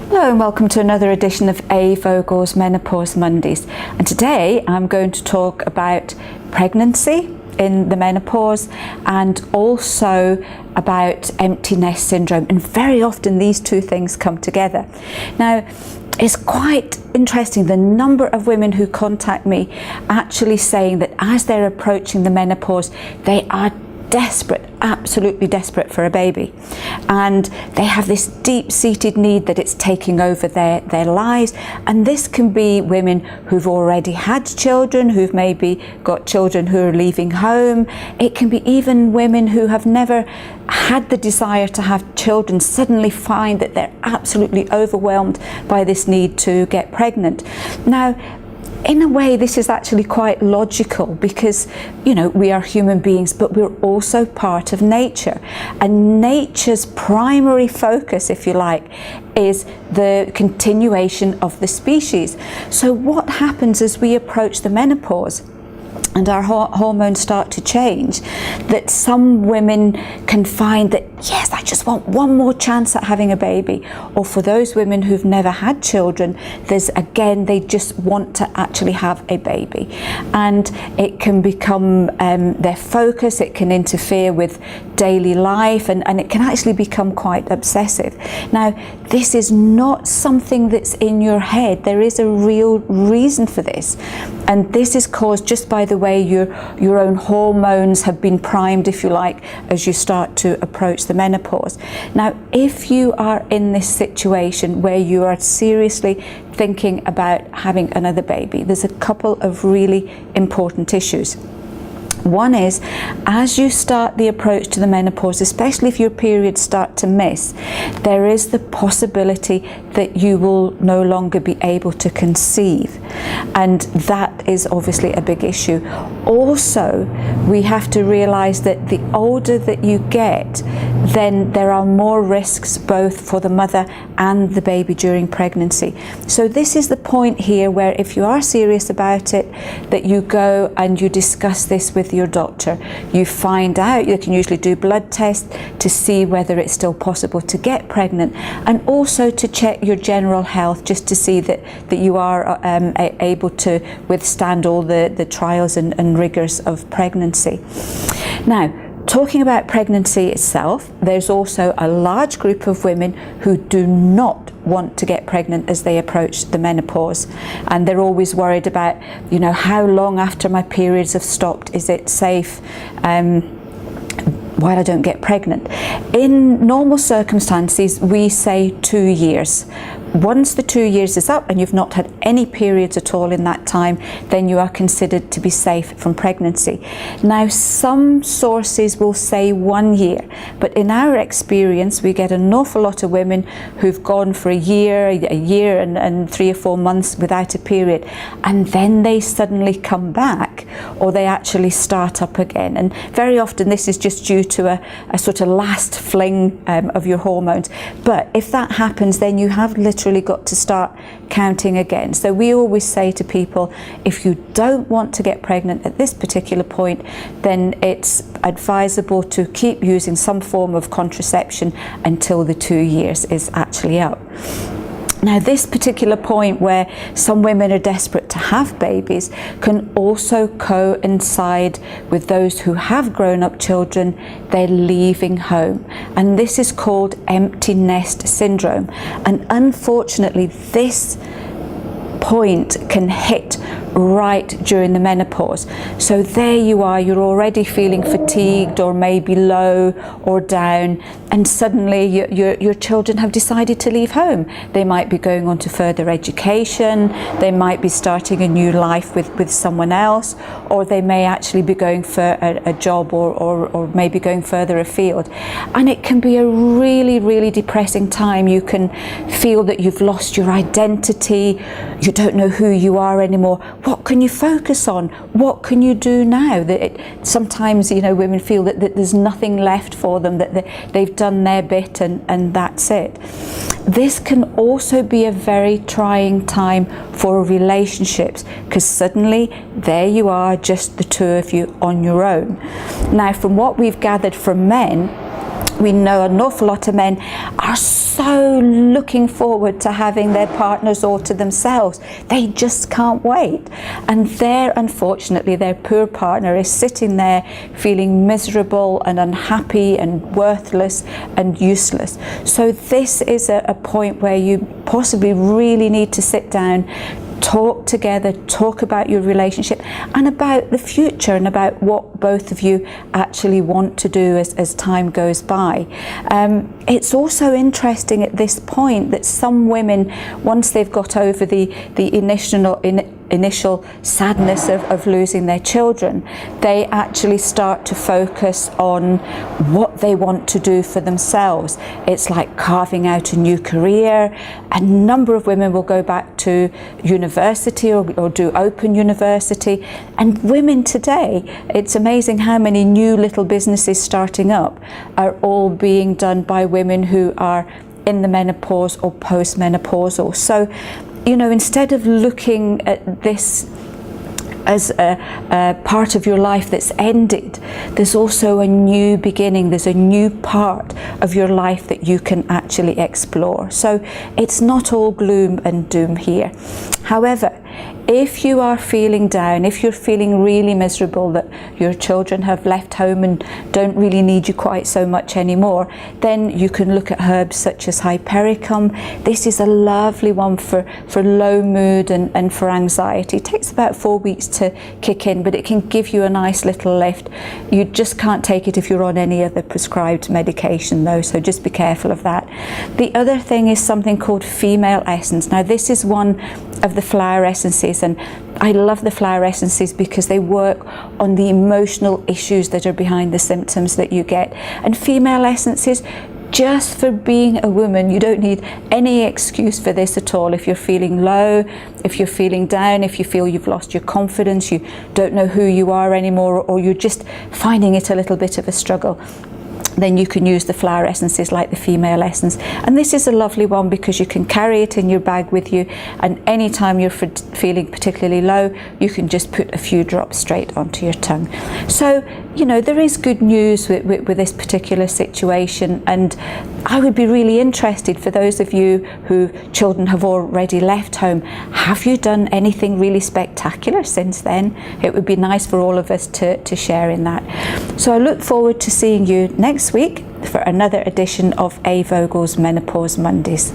Hello and welcome to another edition of A. Vogel's Menopause Mondays, and today I'm going to talk about pregnancy in the menopause and also about empty nest syndrome, and very often these two things come together. Now, it's quite interesting the number of women who contact me actually saying that as they're approaching the menopause they are desperate, absolutely desperate for a baby, and they have this deep-seated need that it's taking over their lives. And this can be women who've already had children, who've maybe got children who are leaving home. It can be even women who have never had the desire to have children, suddenly find that they're absolutely overwhelmed by this need to get pregnant. Now, in a way, this is actually quite logical because, you know, we are human beings, but we're also part of nature. And nature's primary focus, if you like, is the continuation of the species. So what happens as we approach the menopause and our hormones start to change, that some women can find that, yes, I just want one more chance at having a baby. Or for those women who've never had children, there's again, they just want to actually have a baby. And it can become their focus, it can interfere with daily life, and it can actually become quite obsessive. Now, this is not something that's in your head. There is a real reason for this. And this is caused just by the way your own hormones have been primed, if you like, as you start to approach the menopause. Now, if you are in this situation where you are seriously thinking about having another baby, there's a couple of really important issues. One is, as you start the approach to the menopause, especially if your periods start to miss, there is the possibility that you will no longer be able to conceive. And that is obviously a big issue. Also, we have to realize that the older that you get, then there are more risks both for the mother and the baby during pregnancy. So this is the point here where if you are serious about it, that you go and you discuss this with your doctor. You find out, you can usually do blood tests to see whether it's still possible to get pregnant, and also to check your general health just to see that you are able to withstand all the trials and rigors of pregnancy. Now, talking about pregnancy itself, there's also a large group of women who do not want to get pregnant as they approach the menopause, and they're always worried about, you know, how long after my periods have stopped is it safe while I don't get pregnant. In normal circumstances, we say 2 years. Once the 2 years is up and you've not had any periods at all in that time, then you are considered to be safe from pregnancy. Now, some sources will say 1 year, but in our experience, we get an awful lot of women who've gone for a year and 3 or 4 months without a period, and then they suddenly come back, or they actually start up again. And very often this is just due to a sort of last fling of your hormones. But if that happens, then you have literally got to start counting again. So we always say to people, if you don't want to get pregnant at this particular point, then it's advisable to keep using some form of contraception until the 2 years is actually up. Now, this particular point where some women are desperate to have babies can also coincide with those who have grown-up children, they're leaving home. And this is called empty nest syndrome. And unfortunately, this point can hit right during the menopause. So there you are, you're already feeling fatigued or maybe low or down, and suddenly your children have decided to leave home. They might be going on to further education, they might be starting a new life with someone else, or they may actually be going for a job or maybe going further afield. And it can be a really, really depressing time. You can feel that you've lost your identity, you don't know who you are anymore. What can you focus on? What can you do now? Sometimes, you know, women feel that there's nothing left for them, that they've done their bit and that's it. This can also be a very trying time for relationships, because suddenly there you are, just the two of you on your own. Now, from what we've gathered from men, We know an awful lot of men are so looking forward to having their partners all to themselves. They just can't wait. And unfortunately, their poor partner is sitting there feeling miserable and unhappy and worthless and useless. So this is a point where you possibly really need to sit down, talk together, talk about your relationship and about the future and about what both of you actually want to do as time goes by. It's also interesting at this point that some women, once they've got over the initial sadness of losing their children, they actually start to focus on what they want to do for themselves. It's like carving out a new career. A number of women will go back to university or do open university. And women today, it's amazing how many new little businesses starting up are all being done by women who are in the menopause or postmenopausal. So, you know, instead of looking at this as a part of your life that's ended, there's also a new beginning, there's a new part of your life that you can actually explore. So it's not all gloom and doom here. However, if you are feeling down, if you're feeling really miserable that your children have left home and don't really need you quite so much anymore, then you can look at herbs such as hypericum. This is a lovely one for low mood and for anxiety. It takes about 4 weeks to kick in, but it can give you a nice little lift. You just can't take it if you're on any other prescribed medication though, so just be careful of that. The other thing is something called female essence. Now this is one of the flower essences, and I love the flower essences because they work on the emotional issues that are behind the symptoms that you get. And female essences, just for being a woman, you don't need any excuse for this at all. If you're feeling low, if you're feeling down, if you feel you've lost your confidence, you don't know who you are anymore, or you're just finding it a little bit of a struggle, then you can use the flower essences like the female essence. And this is a lovely one because you can carry it in your bag with you, and anytime you're feeling particularly low, you can just put a few drops straight onto your tongue. So, you know, there is good news with this particular situation, and I would be really interested for those of you who children have already left home. Have you done anything really spectacular since then? It would be nice for all of us to share in that. So I look forward to seeing you next week for another edition of A. Vogel's Menopause Mondays.